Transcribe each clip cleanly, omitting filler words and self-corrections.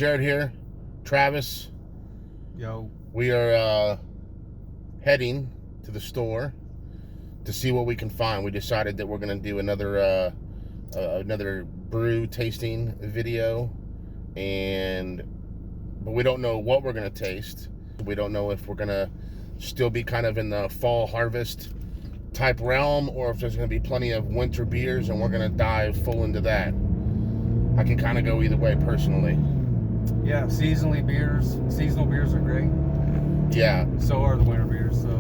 Jarrett here. Travis. Yo. We are heading to the store to see what we can find. We decided that we're going to do another brew tasting video, but we don't know what we're going to taste. We don't know if we're going to still be kind of in the fall harvest type realm, or if there's going to be plenty of winter beers and we're going to dive full into that. I can kind of go either way personally. Yeah, seasonal beers are great. Yeah. So are the winter beers. So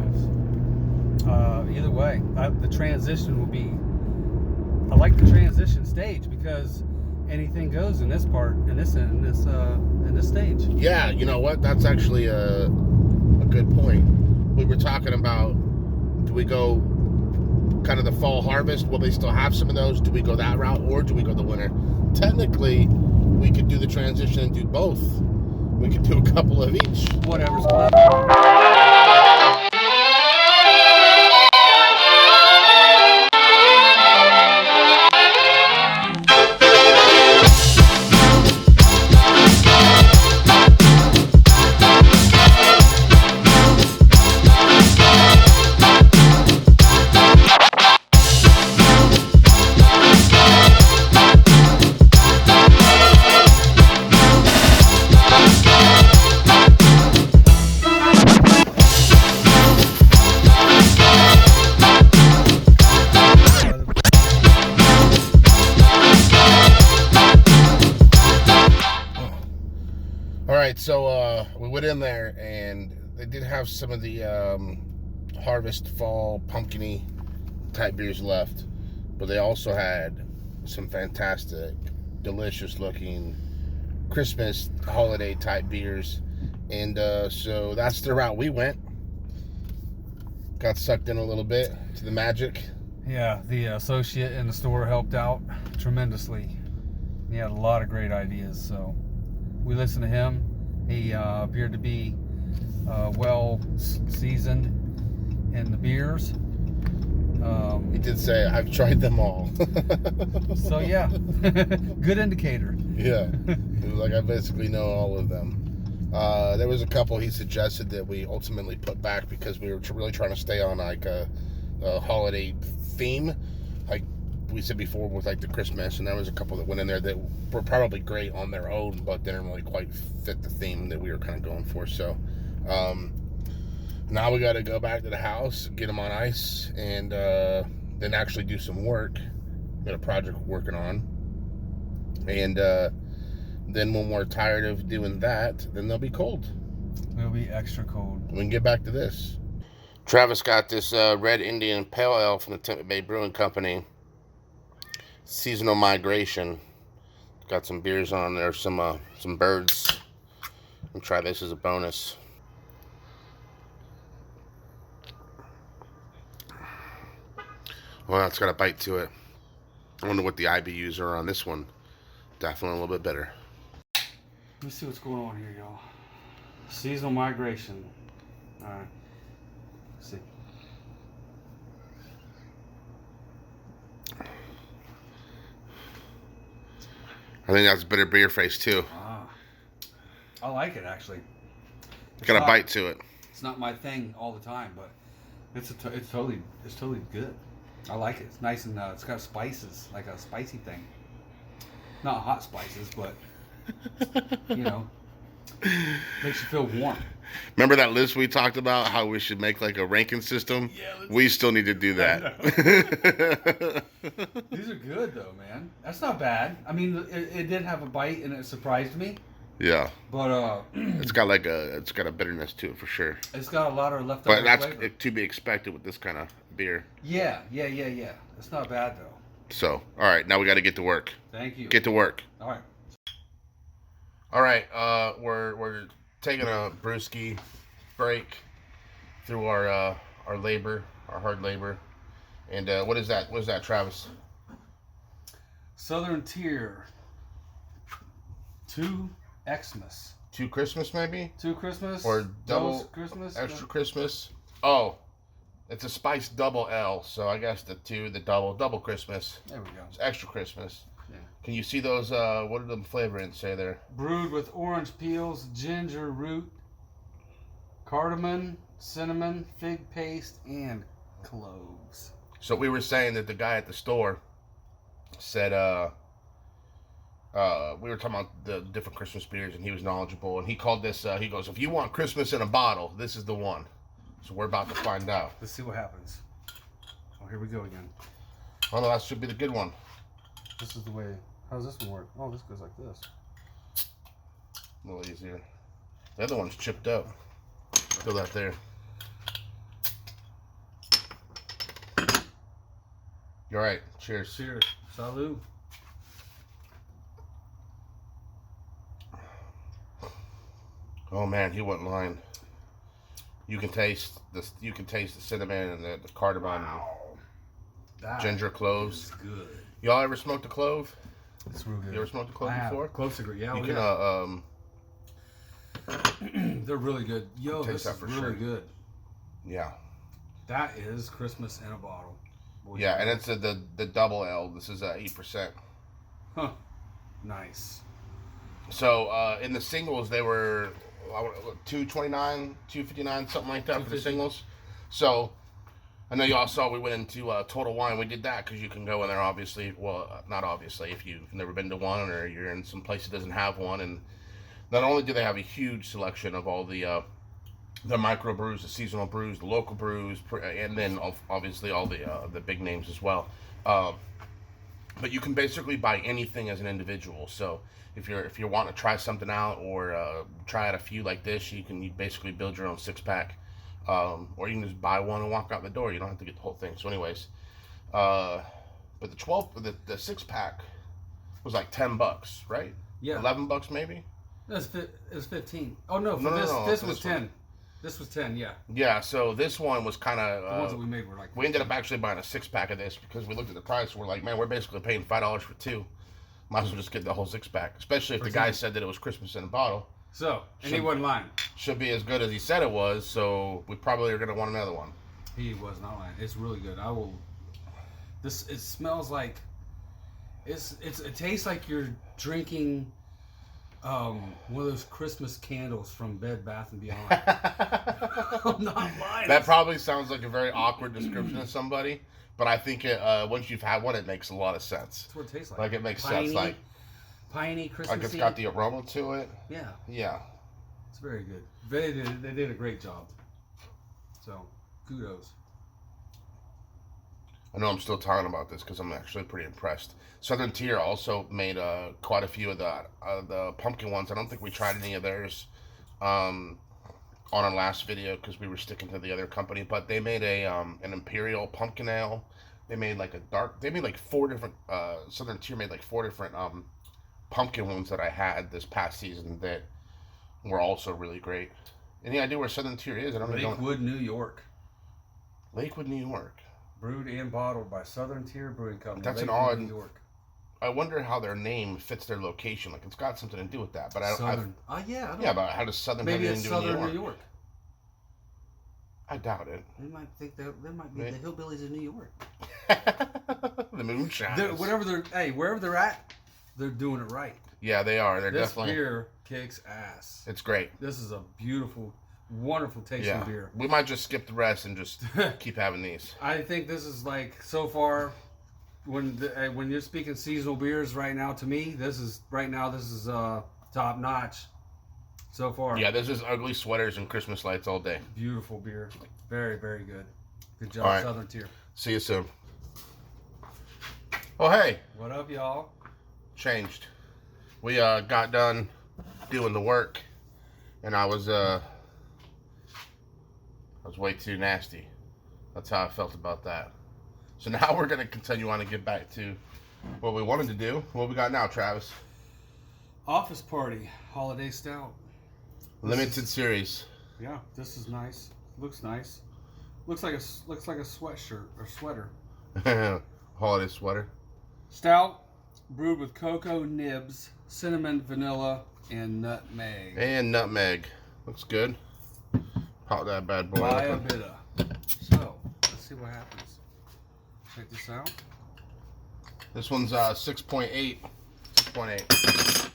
either way, the transition will be. I like the transition stage because anything goes in this part, in this stage. Yeah, you know what? That's actually a good point. We were talking about, do we go kind of the fall harvest? Will they still have some of those? Do we go that route, or do we go the winter? Technically, we could do the transition and do both. We could do a couple of each. Whatever's fun. So we went in there and they did have some of the harvest fall pumpkin-y type beers left, but they also had some fantastic, delicious looking Christmas holiday type beers, and so that's the route we went. Got sucked in a little bit to the magic. Yeah, the associate in the store helped out tremendously. He had a lot of great ideas, so we listened to him. He appeared to be well seasoned in the beers. He did say, "I've tried them all." So yeah, good indicator. Yeah, it was like I basically know all of them. There was a couple he suggested that we ultimately put back because we were really trying to stay on like a holiday theme, like we said before, with like the Christmas, and there was a couple that went in there that were probably great on their own, but didn't really quite fit the theme that we were kind of going for. So now we got to go back to the house, get them on ice, and then actually do some work. Got a project we're working on, and then when we're tired of doing that, then they'll be cold. They'll be extra cold. We can get back to this. Travis got this Red Indian Pale Ale from the Tampa Bay Brewing Company. Seasonal Migration. Got some beers on there, some birds. And try this as a bonus. Well, it's got a bite to it. I wonder what the IBUs are on this one. Definitely a little bit better. Let me see what's going on here, y'all. Seasonal Migration. All right. Let's see. I think that's bitter beer face too. I like it actually. It's got a bite to it. It's not my thing all the time, but it's totally good. I like it. It's nice and it's got spices, like a spicy thing. Not hot spices, but you know, makes you feel warm. Remember that list we talked about, how we should make like a ranking system? Yeah, we still need to do that. These are good though, man. That's not bad. I mean, it did have a bite and it surprised me. Yeah. But it's got a bitterness to it for sure. It's got a lot of leftover But that's flavor. to be expected with this kind of beer. Yeah. It's not bad though. So, all right, now we got to get to work. Thank you. Get to work. All right. All right, we're taking a brewski break through our labor, our hard labor. And what is that? What is that, Travis? Southern Tier. 2 Xmas. 2 Christmas, maybe? 2 Christmas? Or double Christmas? Extra Christmas? Oh, it's a spiced double L, so I guess the double Christmas. There we go. It's extra Christmas. Yeah. Can you see those? What did the flavorings say there? Brewed with orange peels, ginger root, cardamom, cinnamon, fig paste, and cloves. So we were saying that the guy at the store said, we were talking about the different Christmas beers, and he was knowledgeable, and he called this, he goes, if you want Christmas in a bottle, this is the one. So we're about to find out. Let's see what happens. Oh, here we go again. Oh, no, that should be the good one. This is the way. How does this one work? Oh, this goes like this. A little easier. The other one's chipped up. Throw that there. You're right. Cheers. Cheers. Salud. Oh man, he wasn't lying. You can taste this. You can taste the cinnamon and the cardamom, That ginger, cloves. is good. Y'all ever smoked a clove? It's real good. You ever smoked a clove I have. before? Close to yeah. You can They're really good. Yo, taste this that is for really sure. good. Yeah. That is Christmas in a bottle. Boy, Yeah, and it's the double L. This is 8%. Huh. Nice. So in the singles they were $2.29, $2.59, something like that for the $2.50. singles. So I know y'all saw we went into Total Wine. We did that because you can go in there, obviously. Well, not obviously, if you've never been to one or you're in some place that doesn't have one. And not only do they have a huge selection of all the micro brews, the seasonal brews, the local brews, and then obviously all the big names as well. But you can basically buy anything as an individual. So if you're wanting to try something out or try out a few like this, you basically build your own 6-pack. Or you can just buy one and walk out the door. You don't have to get the whole thing. So anyways, but the 6-pack was like $10, right? Yeah. $11 maybe. It was 15. Oh no, No, this for was this 10. one. This was 10. Yeah. Yeah. So this one was kind The ones of. that we made were like. We ended up actually buying a 6-pack of this because we looked at the price. We're like, man, we're basically paying $5 for 2. Might as well just get the whole 6-pack, especially if the guy said that it was Christmas in a bottle. So, and he wasn't lying. Should be as good as he said it was. So we probably are gonna want another one. He was not lying. It's really good. I will. It smells like. It tastes like you're drinking. One of those Christmas candles from Bed Bath and Beyond. I'm not lying. That probably sounds like a very awkward description of somebody, but I think once you've had one, it makes a lot of sense. That's what it tastes like. Like it makes sense, like piney, Christmassy. it's got the aroma to it. Yeah, Yeah. it's very good. They did a great job. So, kudos. I know I'm still talking about this because I'm actually pretty impressed. Southern Tier also made quite a few of the pumpkin ones. I don't think we tried any of theirs on our last video because we were sticking to the other company. But they made an Imperial Pumpkin Ale. They made like They made like 4 different. Southern Tier made like 4 different pumpkin ones that I had this past season that were also really great. Any idea where Southern Tier is? I don't know. Lakewood, New York. Lakewood, New York. Brewed and bottled by Southern Tier Brewing Company. That's an Lakewood, odd. New York. I wonder how their name fits their location. Like it's got something to do with that, but Southern. yeah, but how does Southern Maybe have it's anything to do with Southern New York? I doubt it. They might think that might be the hillbillies in New York. The moonshine. Wherever they're at, they're doing it right. Yeah, they are. They're This definitely. beer kicks ass. It's great. This is a beautiful, wonderful tasting beer. We might just skip the rest and just keep having these. I think this is like so far. When you're speaking seasonal beers right now, to me, this is top notch so far. Yeah, this is ugly sweaters and Christmas lights all day. Beautiful beer, very very good. Good job, All right. Southern Tier. See you soon. Oh hey, What up, y'all? changed. We got done doing the work, and I was way too nasty. That's how I felt about that. So now we're gonna continue on and get back to what we wanted to do. What we got now, Travis? Office Party Holiday Stout. Limited series. Yeah, this is nice. Looks nice. Looks like a sweatshirt or sweater. Holiday sweater. Stout, brewed with cocoa nibs, cinnamon, vanilla, and nutmeg. And nutmeg. Looks good. Pop that bad boy By a open. bit. So, let's see what happens. Check this out. This one's 6.8 6.8.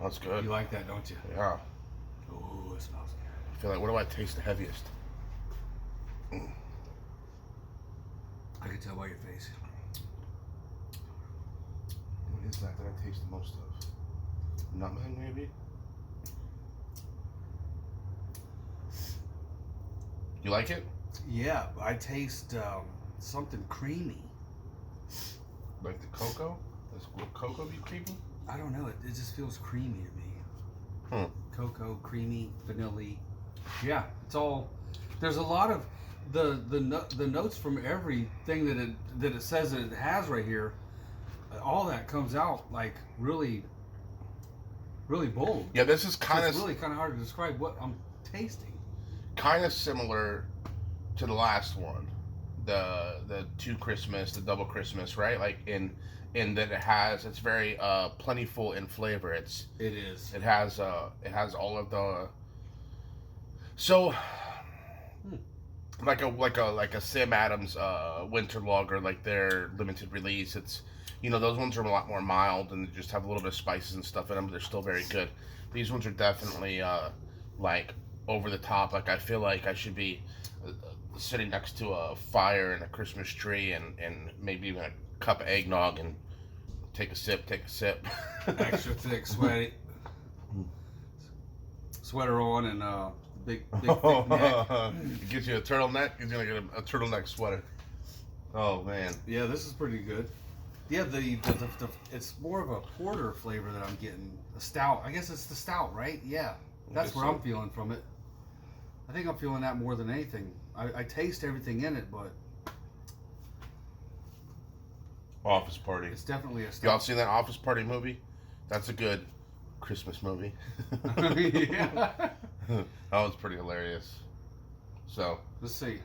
That's good. You like that, don't you? Yeah. Oh, it smells good. I feel like, what do I taste the heaviest? I can tell by your face. What is that I taste the most of? Nutmeg, maybe? You like it? Yeah, I taste something creamy. Like the cocoa? Will cocoa be creamy? I don't know. It just feels creamy to me. Cocoa, creamy, vanilla. Yeah, it's all. There's a lot of the notes from everything that it says that it has right here. All that comes out like really, really bold. Yeah, this is kind It's really kind of hard to describe what I'm tasting. Kind of similar to the last one, the two Christmas, the double Christmas, right? Like in that it's very plentiful in flavor. It has all of the like a Sam Adams winter lager, like their limited release. It's those ones are a lot more mild and they just have a little bit of spices and stuff in them, but they're still very good. These ones are definitely like over the top. Like I feel like I should be sitting next to a fire and a Christmas tree and maybe even a cup of eggnog and take a sip. Extra thick, sweaty sweater on and big thick neck. It gives you a turtleneck. He's gonna get a turtleneck sweater. Oh man. Yeah, this is pretty good. Yeah, the it's more of a porter flavor that I'm getting. A stout. I guess it's the stout, right? Yeah, that's where I'm feeling from it. I think I'm feeling that more than anything. I taste everything in it, but Office Party. It's definitely a stout. Y'all seen that Office Party movie? That's a good Christmas movie. Yeah. That was pretty hilarious. So Let's see.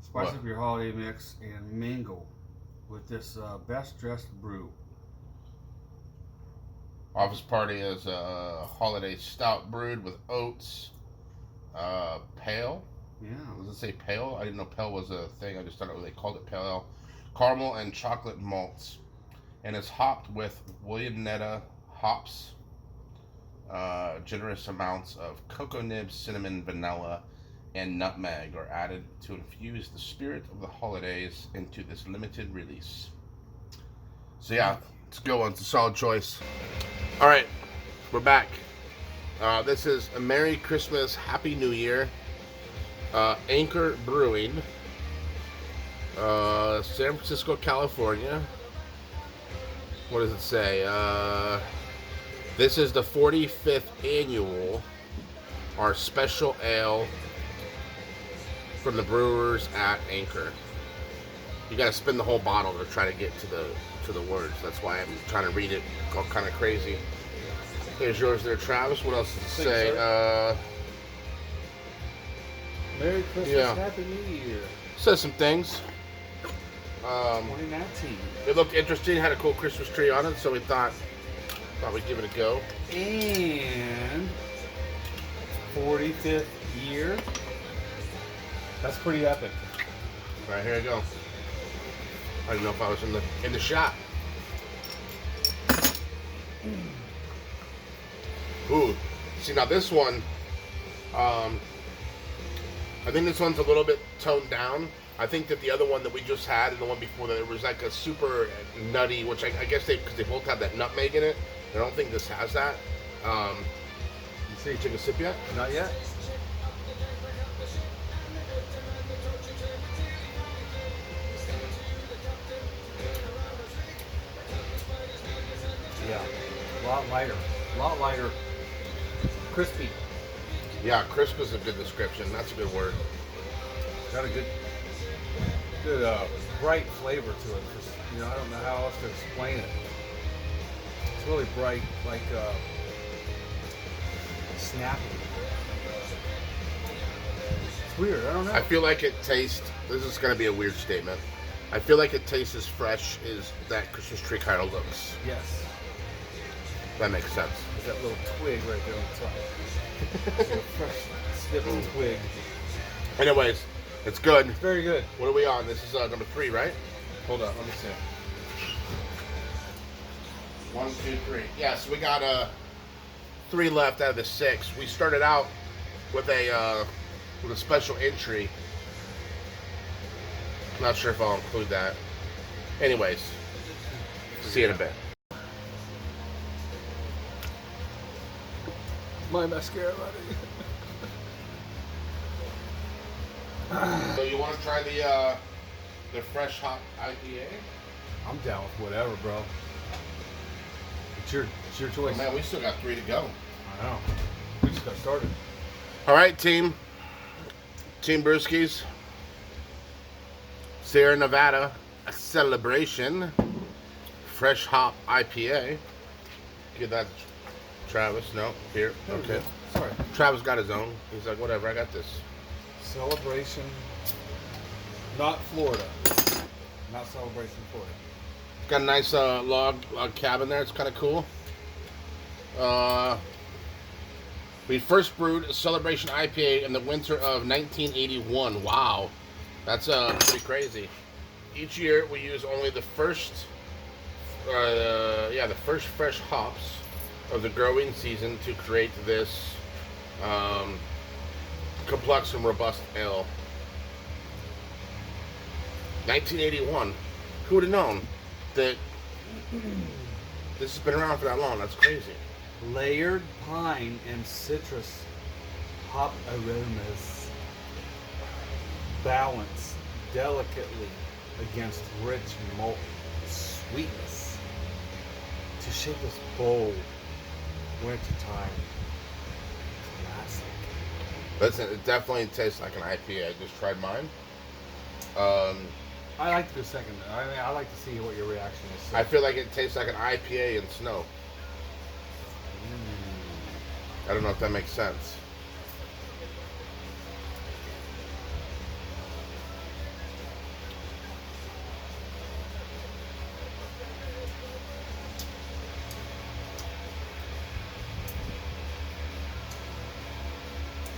Spice up your holiday mix and mingle with this best dressed brew. Office Party is a holiday stout brewed with oats, pale. Yeah. Does it say pale? I didn't know pale was a thing. I just thought they called it pale ale. Caramel and chocolate malts, and it's hopped with Williamnetta hops, generous amounts of cocoa nibs, cinnamon, vanilla, and nutmeg are added to infuse the spirit of the holidays into this limited release. So yeah, it's a good one. It's a solid choice. All right, we're back. This is a Merry Christmas, Happy New Year. Anchor Brewing, San Francisco, California. What does it say? This is the 45th annual, our special ale from the brewers at Anchor. You gotta spin the whole bottle to try to get to the words. That's why I'm trying to read it all kind of crazy. Here's yours there, Travis. What else does it say? Merry Christmas, Happy New Year. Says some things. 2019. It looked interesting. Had a cool Christmas tree on it, so we thought we'd give it a go. And 45th year. That's pretty epic. All right, here I go. I didn't know if I was in the shot. Ooh, see now this one. I think this one's a little bit toned down. I think that the other one that we just had and the one before that, it was like a super nutty, which I guess because they both have that nutmeg in it. I don't think this has that. You say you took a sip yet? Not yet. Yeah, a lot lighter, crispy. Yeah, crisp is a good description. That's a good word. Got a good bright flavor to it. Just, I don't know how else to explain it. It's really bright, like snappy. It's weird. I don't know. I feel like it tastes. This is going to be a weird statement. I feel like it tastes as fresh as that Christmas tree kind of looks. Yes. That makes sense. There's that little twig right there on the top. It's a fresh snipped twig. Anyways, it's good. It's very good. What are we on? This is number 3, right? Hold on, let me see. 1, 2, 3. Yeah, so we got 3 left out of the 6. We started out with a special entry. Not sure if I'll include that. Anyways, see you in a bit. My mascara, buddy. So you want to try the fresh hop IPA? I'm down with whatever, bro. It's your choice. Oh, man, we still got 3 to go. I know. We just got started. All right, Team Brewskis. Sierra Nevada, a celebration. Fresh hop IPA. Give that to Travis. No, here. Okay. Sorry. Travis got his own. He's like, whatever, I got this. Celebration. Not Florida. Not Celebration, Florida. Got a nice log cabin there. It's kind of cool. We first brewed a Celebration IPA in the winter of 1981. Wow, that's pretty crazy. Each year we use only the first fresh hops of the growing season to create this complex and robust ale. 1981. Who would have known that this has been around for that long? That's crazy. Layered pine and citrus hop aromas balance delicately against rich malt sweetness to shape this bold wintertime classic. Listen, it definitely tastes like an IPA. I just tried mine. I like to do a second. I like to see what your reaction is. I feel like it tastes like an IPA in snow. I don't know if that makes sense.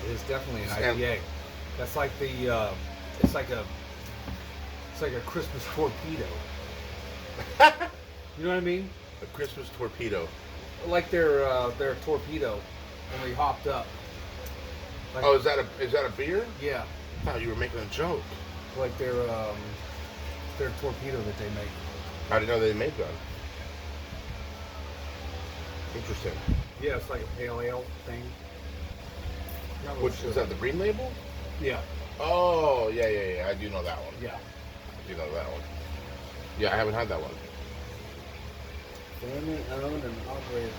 It is definitely an IPA. That's like the. It's like a Christmas torpedo. You know what I mean? A Christmas torpedo. Like their torpedo when we hopped up. Like, Oh, is that a beer? yeah, I thought you were making a joke. like their torpedo that they make. I didn't know they made one. Interesting. Yeah, it's like a pale ale thing. Not really Which sure. is that the green label? Yeah, Oh, yeah. I do know that one. yeah. I do know that one. Yeah, I haven't had that one. Family owned and operated.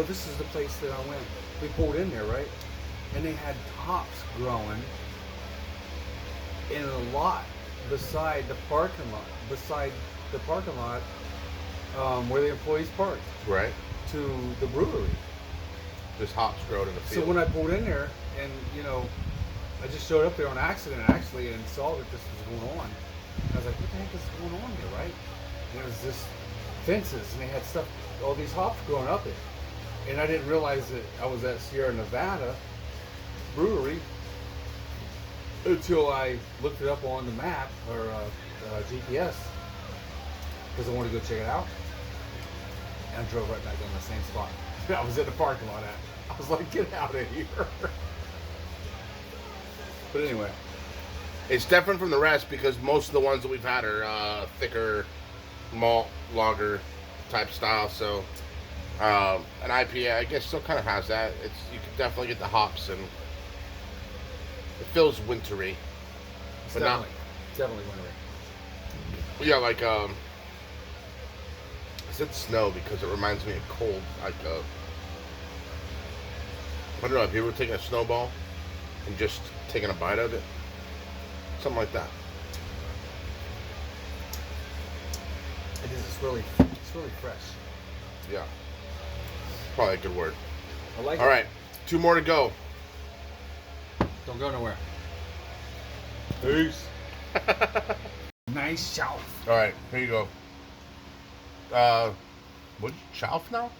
This is the place that I went. We pulled in there, right? And they had hops growing in a lot beside the parking lot, where the employees parked Right. to the brewery. Just hops grown in the field. So when I pulled in there, and I just showed up there on accident actually, and saw that this was going on. I was like, what the heck is going on here, right? And it was just fences, and they had stuff, all these hops growing up it. And I didn't realize that I was at Sierra Nevada Brewery until I looked it up on the map or GPS because I wanted to go check it out. And I drove right back on the same spot. I was in the parking lot at. I was like, get out of here. But anyway. It's different from the rest because most of the ones that we've had are thicker malt lager type style. So an IPA, I guess, still kind of has that. You can definitely get the hops, and it feels wintry, It's but definitely wintry. Yeah, like I said snow because it reminds me of cold. Like I don't know if you ever taken a snowball and just taking a bite of it, something like that. It is. It's really fresh. Yeah, probably a good word. I like All right, 2 more to go. Don't go nowhere. Peace. Nice shelf. All right, here you go. What, Chalf now?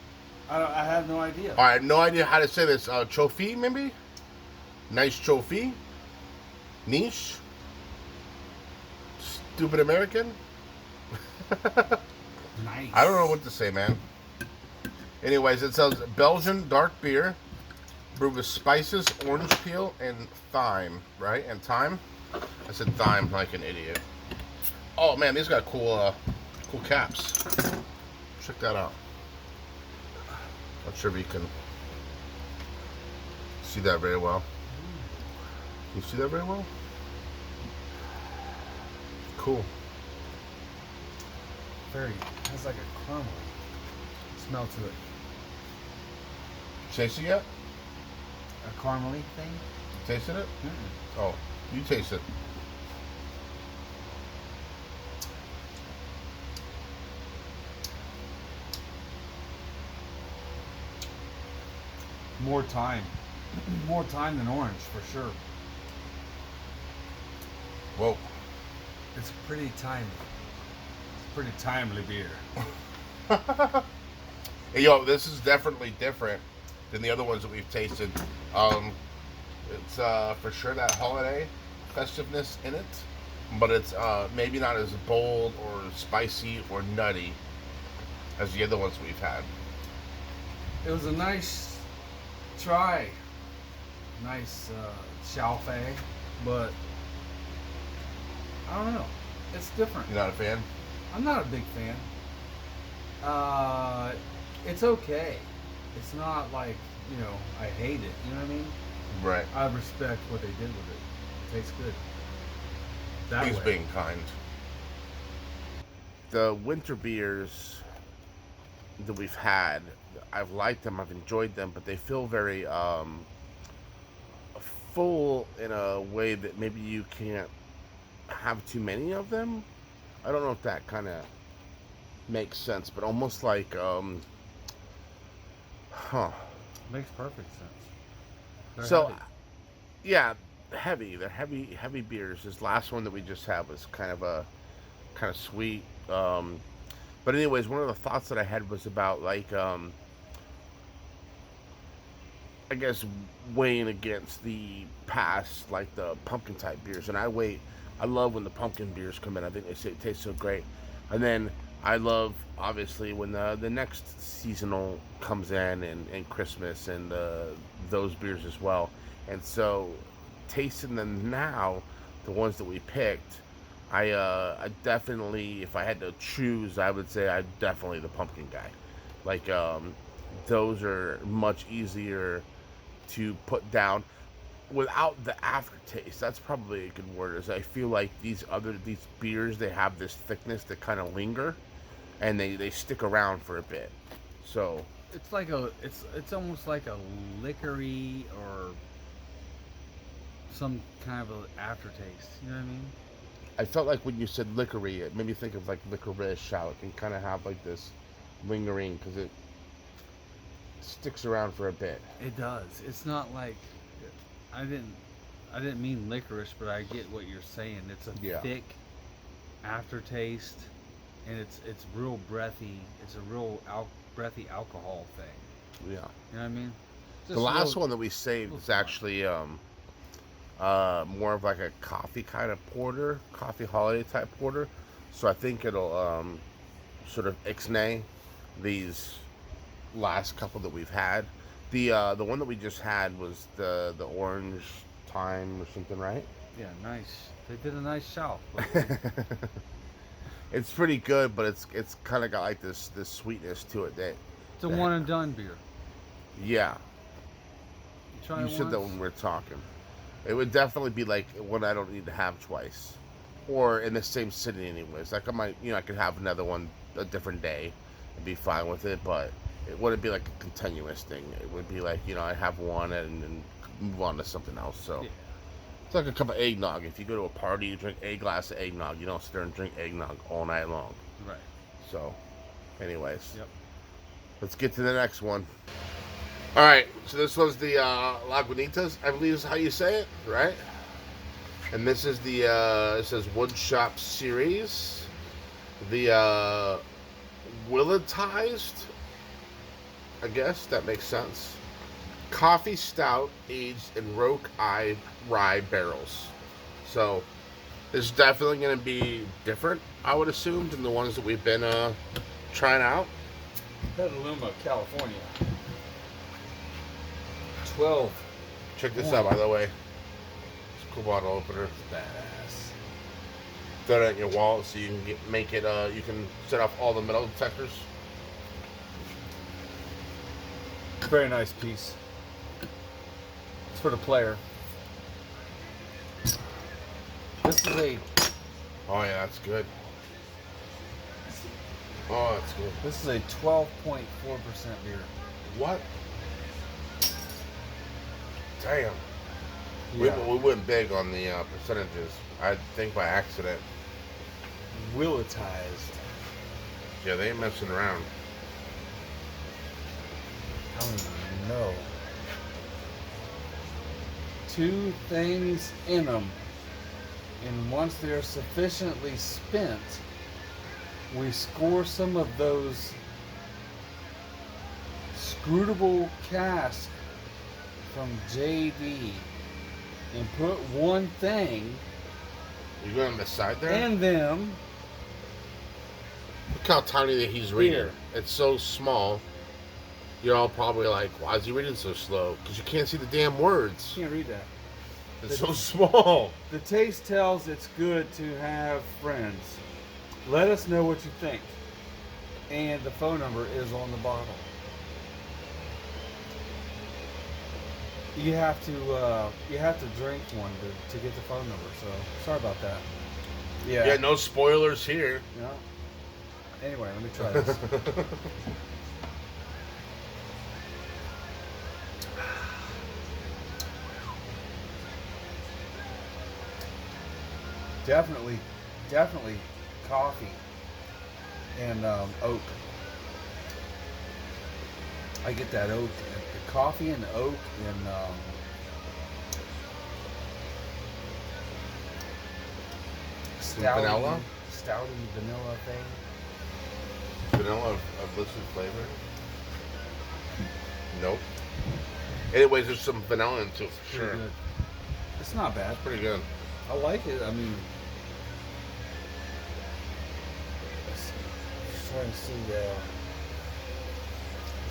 I have no idea. I have no idea how to say this. Trophy, maybe? Nice trophy? Niche? Stupid American? Nice. I don't know what to say, man. Anyways, it says Belgian dark beer brewed with spices, orange peel, and thyme, right? And thyme? I said thyme like an idiot. Oh man, these got cool caps. Check that out. Not sure if you can see that very well. Can you see that very well? Cool. Has like a caramel smell to it. Taste it yet? A caramely thing? Tasted it? Mm-mm. Oh, you taste it. More time. More time than orange, for sure. Whoa. It's pretty timely. It's pretty timely beer. Hey, yo, this is definitely different than the other ones that we've tasted. It's for sure that holiday festiveness in it, but it's maybe not as bold or spicy or nutty as the other ones we've had. It was a nice try. Nice Chalfay, but I don't know. It's different. You're not a fan? I'm not a big fan. It's okay. It's not like, I hate it. You know what I mean? Right. I respect what they did with it. It tastes good. That He's way. being kind. The winter beers that we've had, I've liked them, I've enjoyed them, but they feel very full in a way that maybe you can't have too many of them. I don't know if that kind of makes sense, but almost like Makes perfect sense. They're so heavy. yeah, heavy. They're heavy beers. This last one that we just had was kind of sweet. But anyways, one of the thoughts that I had was about like I guess weighing against the past, like the pumpkin type beers. And I love when the pumpkin beers come in. I think they say it tastes so great. And then I love, obviously, when the next seasonal comes in and Christmas and those beers as well. And so tasting them now, the ones that we picked, I definitely, if I had to choose, I would say I'm definitely the pumpkin guy. Like, those are much easier to put down without the aftertaste. That's probably a good word. Is I feel like these beers, they have this thickness that kind of linger, and they stick around for a bit. So it's almost like a liquory or some kind of an aftertaste. You know what I mean? I felt like when you said liquory, it made me think of like licorice. How it can kind of have like this lingering because it sticks around for a bit. It does. It's not like I didn't mean licorice, but I get what you're saying. It's a Yeah. thick aftertaste, and it's real breathy. It's a real breathy alcohol thing. Yeah. You know what I mean? The last one that we saved is actually more of like a coffee kind of porter, coffee holiday type porter. So I think it'll sort of ixnay these last couple that we've had. The one that we just had was the orange thyme or something, right? Yeah, nice. They did a nice shelf. It's pretty good, but it's kind of got like this sweetness to it It's a one and done beer. yeah. Try You it said that once. when we were talking. It would definitely be like one I don't need to have twice, or in the same city, anyways. Like I might, I could have another one a different day and be fine with it, but it wouldn't be like a continuous thing. It would be like I have one and move on to something else. So Yeah. it's like a cup of eggnog. If you go to a party, you drink a glass of eggnog. You don't sit there and drink eggnog all night long. Right. So, anyways, Yep. let's get to the next one. All right, so this was the Lagunitas, I believe is how you say it, right? And this is the it says Wood Shop Series, the willetized, I guess that makes sense. Coffee stout aged in rye barrels. So It's definitely going to be different, I would assume, than the ones that we've been trying out. Petaluma, California. 12. Check this out, by the way. It's a cool bottle opener. Badass. Throw it in your wallet so you can make it. You can set off all the metal detectors. Very nice piece. It's for the player. This is a. Oh yeah, that's good. Oh, that's good. This is a 12.4% beer. What? Damn. Yeah. We went big on the percentages. I think by accident. Willetized. Yeah, they ain't messing around. I don't even know. 2 things in them. And once they're sufficiently spent, we score some of those scrutable casks from JD and put one thing You going on the side there? in them. Look how tiny that he's reading. Here. It's so small. You're all probably like, why is he reading so slow? Because you can't see the damn words. Can't read that. It's so small. The taste tells it's good to have friends. Let us know what you think. And the phone number is on the bottle. You have to drink one to get the phone number. So sorry about that. Yeah, no spoilers here. Yeah. Anyway, let me try this. Definitely coffee and oak. I get that oak, the coffee and the oak and Vanilla? stouty vanilla thing. Vanilla of liquid flavor? Nope. Anyways, there's some vanilla into it for Pretty sure. good. It's not bad. Pretty good. I like it. I mean, just trying to see if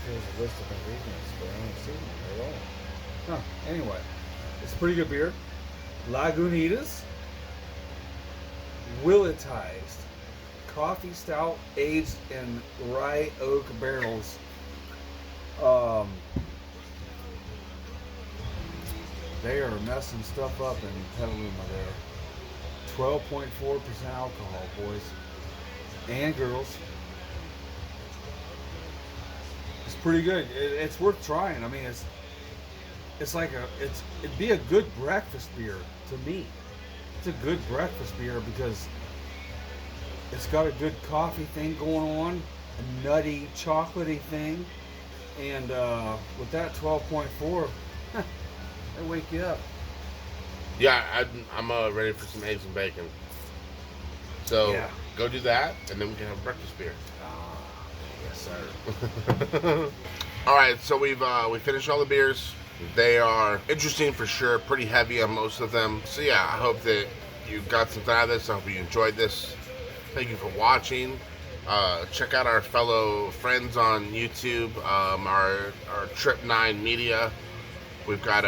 there's a list of ingredients, but I don't see them at all. Huh. Anyway, it's a pretty good beer. Lagunitas, Willetized, coffee stout aged in rye oak barrels. They are messing stuff up in Petaluma there. 12.4% alcohol, boys and girls. It's pretty good. It's worth trying. I mean, it'd be a good breakfast beer to me. It's a good breakfast beer because it's got a good coffee thing going on, a nutty, chocolatey thing, and with that 12.4. They wake you up. Yeah, I'm ready for some eggs and bacon. So Yeah. go do that, and then we can have breakfast beer. Yes, sir. All right, so we finished all the beers. They are interesting for sure, pretty heavy on most of them. So yeah, I hope that you got something out of this. I hope you enjoyed this. Thank you for watching. Check out our fellow friends on YouTube, our Trip 9 Media. We've got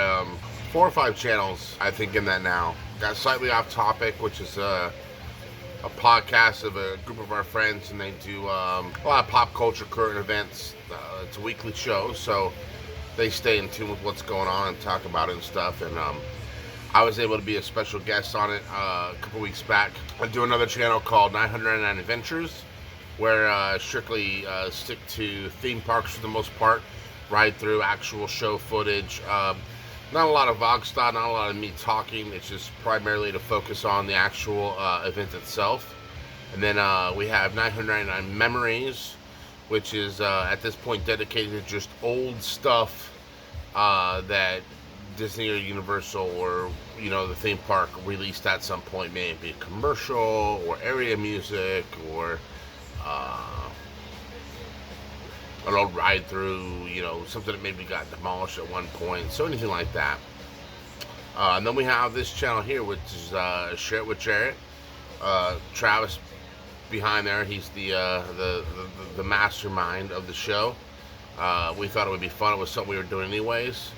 4 or 5 channels, I think, in that now. Got Slightly Off Topic, which is a podcast of a group of our friends, and they do a lot of pop culture, current events. It's a weekly show, so they stay in tune with what's going on and talk about it and stuff. And I was able to be a special guest on it a couple weeks back. I do another channel called 909 Adventures, where I strictly stick to theme parks for the most part. Ride through actual show footage. Not a lot of vlog style, not a lot of me talking. It's just primarily to focus on the actual event itself. And then we have 999 Memories, which is at this point dedicated to just old stuff that Disney or Universal or the theme park released at some point. Maybe a commercial or area music or an old ride through, something that maybe got demolished at one point. So anything like that. And then we have this channel here, which is Share It with Jarrett. Travis behind there, he's the mastermind of the show. We thought it would be fun. It was something we were doing anyways.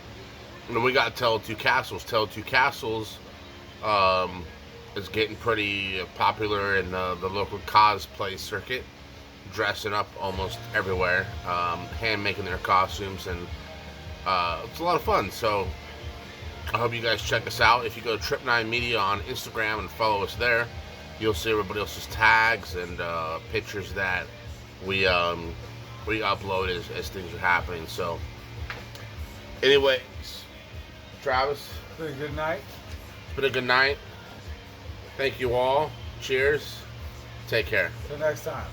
And then we got Tell Two Castles. Tell Two Castles is getting pretty popular in the local cosplay circuit, dressing up almost everywhere, hand making their costumes, and it's a lot of fun. So I hope you guys check us out. If you go to Trip9 Media on Instagram and follow us there, you'll see everybody else's tags and pictures that we upload as things are happening. So anyways, Travis, It's been a good night. it's been a good night. Thank you all. Cheers. Take care. Till next time.